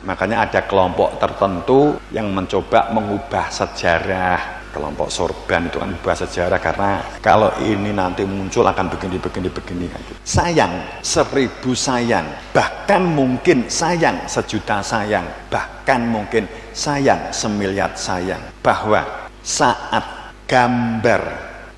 Makanya ada kelompok tertentu yang mencoba mengubah sejarah. Kelompok sorban itu kan ubah sejarah karena kalau ini nanti muncul akan begini. Sayang, 1000 sayang, bahkan mungkin sayang 1.000.000 sayang, bahkan mungkin sayang 1.000.000.000 sayang. Bahwa saat gambar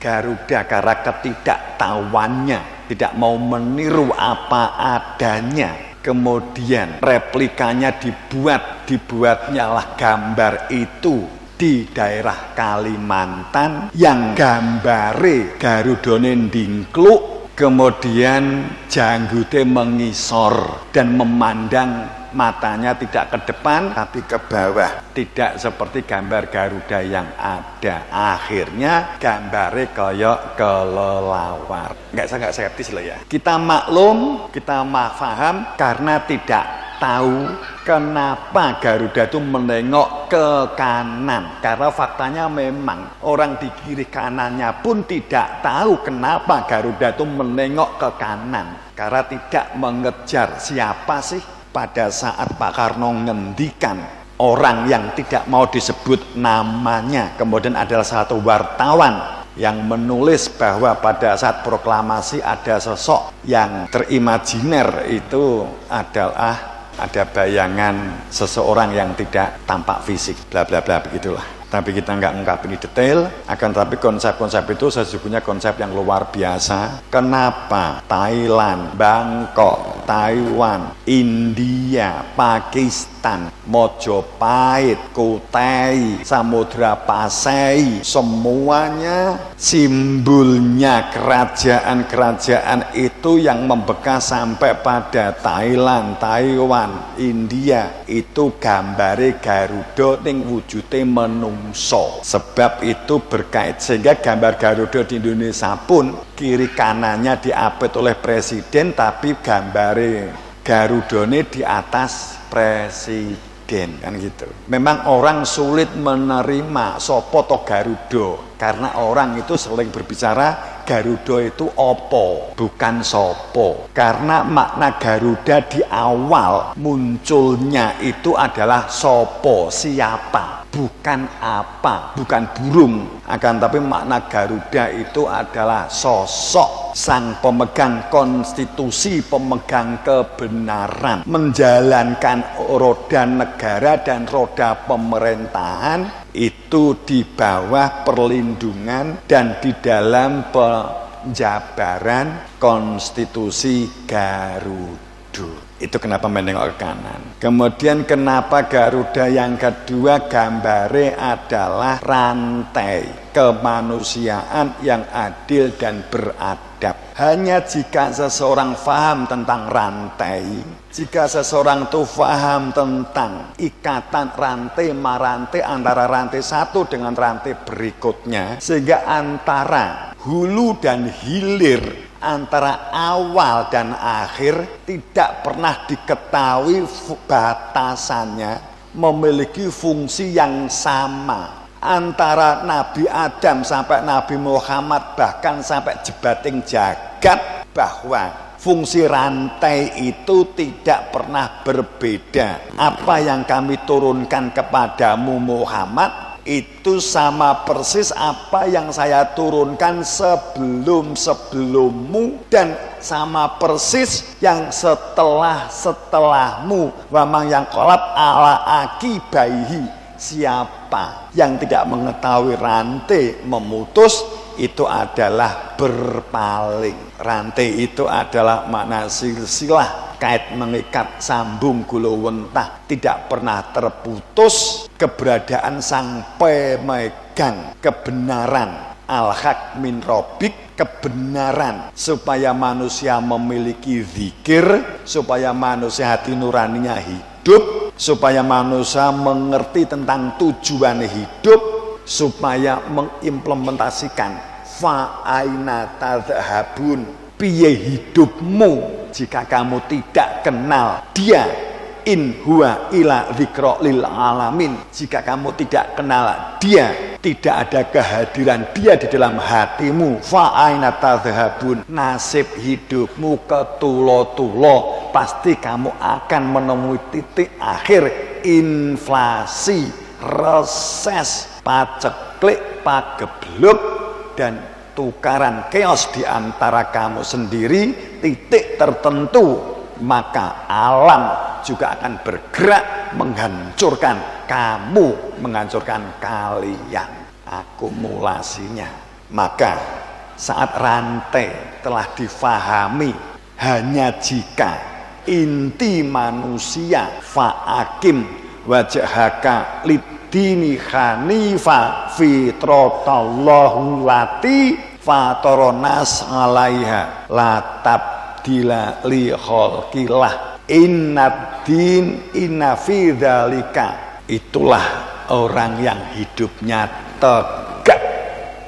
Garuda karena ketidaktahuannya, tidak mau meniru apa adanya, kemudian replikanya dibuatnya lah gambar itu di daerah Kalimantan yang gambare Garudane ndingkluk, kemudian janggute mengisor dan memandang matanya tidak ke depan tapi ke bawah, tidak seperti gambar Garuda yang ada. Akhirnya gambare kaya kelelawar. Nggak skeptis loh ya. Kita maklum, kita paham karena tidak tahu kenapa Garuda itu menengok ke kanan. Karena faktanya memang orang di kiri kanannya pun tidak tahu kenapa Garuda itu menengok ke kanan. Karena tidak mengejar siapa sih pada saat Pak Karno ngendikan orang yang tidak mau disebut namanya. Kemudian adalah satu wartawan yang menulis bahwa pada saat proklamasi ada sosok yang terimajiner, itu adalah ada bayangan seseorang yang tidak tampak fisik, bla bla bla begitulah. Tapi kita nggak mengungkapkan ini detail, akan tapi konsep-konsep itu sesungguhnya konsep yang luar biasa. Kenapa Thailand, Bangkok, Taiwan, India, Pakistan, Mojopahit, Kutai, Samudra Pasai, semuanya simbolnya kerajaan-kerajaan itu yang membekas sampai pada Thailand, Taiwan, India, itu gambare Garuda ning wujude menungso. Sebab itu berkait, sehingga gambar Garuda di Indonesia pun kiri kanannya diapit oleh presiden, tapi gambare Garudane di atas presiden, kan gitu. Memang orang sulit menerima sopo to Garuda, karena orang itu sering berbicara Garuda itu opo, bukan sopo. Karena makna Garuda di awal munculnya itu adalah sopo, siapa, bukan apa, bukan burung. Akan tapi makna Garuda itu adalah sosok sang pemegang konstitusi, pemegang kebenaran, menjalankan roda negara dan roda pemerintahan itu di bawah perlindungan dan di dalam penjabaran konstitusi Garuda. Itu kenapa menengok ke kanan. Kemudian kenapa Garuda yang kedua gambare adalah rantai kemanusiaan yang adil dan beradab. Hanya jika seseorang faham tentang rantai, jika seseorang itu faham tentang ikatan rantai marantai antara rantai satu dengan rantai berikutnya, sehingga antara hulu dan hilir, antara awal dan akhir tidak pernah diketahui batasannya, memiliki fungsi yang sama. Antara Nabi Adam sampai Nabi Muhammad, bahkan sampai jebating jagat, bahwa fungsi rantai itu tidak pernah berbeda. Apa yang kami turunkan kepadamu Muhammad, itu sama persis apa yang saya turunkan sebelum-sebelummu, dan sama persis yang setelahmu. Wa mang yang kolab ala akibaihi, siapa yang tidak mengetahui rantai memutus, itu adalah berpaling. Rantai itu adalah makna silsilah, kait mengikat, sambung gulawentah, tidak pernah terputus. Keberadaan sang pemegang kebenaran, al-haq min robik, kebenaran supaya manusia memiliki zikir, supaya manusia hati nuraninya hidup, supaya manusia mengerti tentang tujuan hidup, supaya mengimplementasikan fa'aina tadhabun, piye hidupmu jika kamu tidak kenal dia, in huwa ila dzikra lil alamin, jika kamu tidak kenal dia, tidak ada kehadiran dia di dalam hatimu, fa aina tadhhabun, nasib hidupmu ketulo-tulo pasti kamu akan menemui titik akhir inflasi, reses, paceklik, pagebluk, dan tukaran keos di antara kamu sendiri, titik tertentu, maka alam juga akan bergerak menghancurkan kamu, menghancurkan kalian. Akumulasinya. Maka saat rantai telah difahami, hanya jika inti manusia fa'akim wajhaka lidini hanifa fitratallahu lati fatoronas alaiha latab dila li khalqillah innad din inna fi dzalika. Itulah orang yang hidupnya tegak.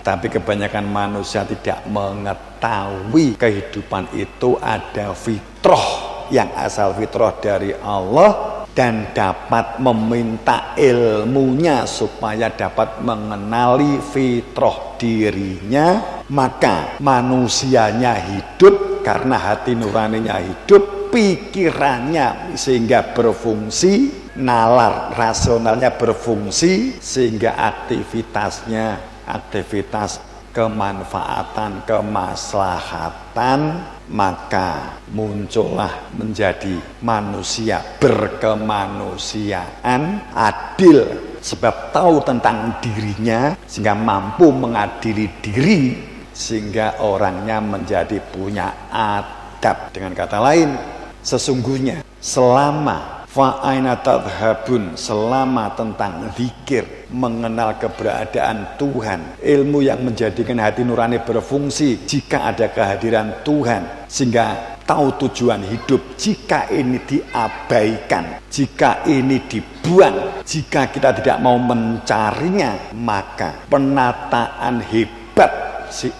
Tapi kebanyakan manusia tidak mengetahui kehidupan itu ada fitrah yang asal fitrah dari Allah, dan dapat meminta ilmunya supaya dapat mengenali fitrah dirinya. Maka manusianya hidup karena hati nuraninya hidup, pikirannya sehingga berfungsi, nalar rasionalnya berfungsi, sehingga aktivitas kemanfaatan, kemaslahatan, maka muncullah menjadi manusia berkemanusiaan, adil, sebab tahu tentang dirinya sehingga mampu mengadili diri, sehingga orangnya menjadi punya adab. Dengan kata lain, sesungguhnya selama fa'aina tadhabun, selama tentang zikir, mengenal keberadaan Tuhan, ilmu yang menjadikan hati nurani berfungsi jika ada kehadiran Tuhan, sehingga tahu tujuan hidup. Jika ini diabaikan, jika ini dibuang, jika kita tidak mau mencarinya, maka penataan hebat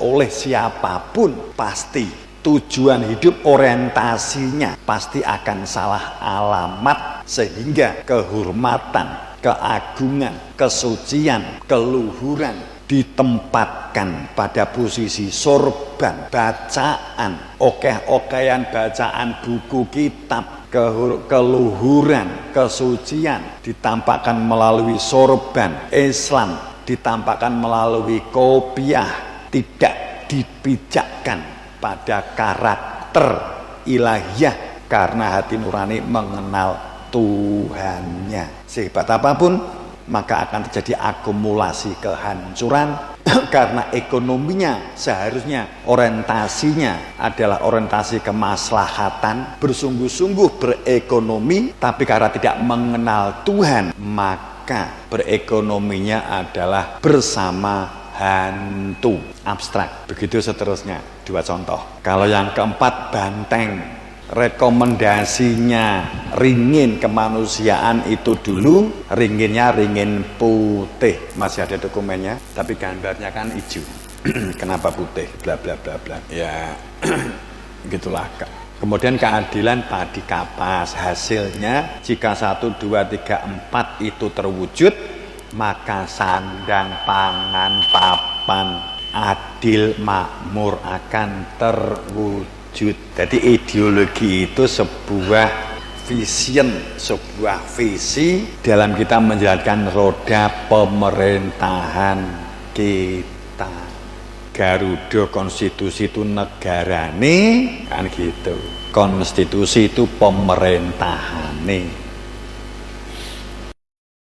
oleh siapapun pasti tujuan hidup, orientasinya pasti akan salah alamat, sehingga kehormatan, keagungan, kesucian, keluhuran ditempatkan pada posisi sorban, bacaan, okeh-okehan bacaan buku kitab. Keluhuran, kesucian ditampakkan melalui sorban. Islam ditampakkan melalui kopiah, tidak dipijakkan pada karakter ilahiyah, karena hati nurani mengenal Tuhannya. Sehebat apapun, maka akan terjadi akumulasi kehancuran karena ekonominya seharusnya orientasinya adalah orientasi kemaslahatan, bersungguh-sungguh berekonomi, tapi karena tidak mengenal Tuhan, maka berekonominya adalah bersama hantu, abstrak. Begitu seterusnya. 2 contoh. Kalau yang keempat, banteng, rekomendasinya ringin kemanusiaan itu dulu, ringinnya ringin putih, masih ada dokumennya, tapi gambarnya kan hijau. Kenapa putih? Bla bla bla bla. Ya, gitulah. Kemudian keadilan padi kapas, hasilnya jika 1, 2, 3, 4 itu terwujud, maka sandang, pangan, papan, adil, makmur akan terwujud. Jadi ideologi itu sebuah vision, sebuah visi dalam kita menjalankan roda pemerintahan kita. Garuda konstitusi itu negarane, kan gitu. Konstitusi itu pemerintahane.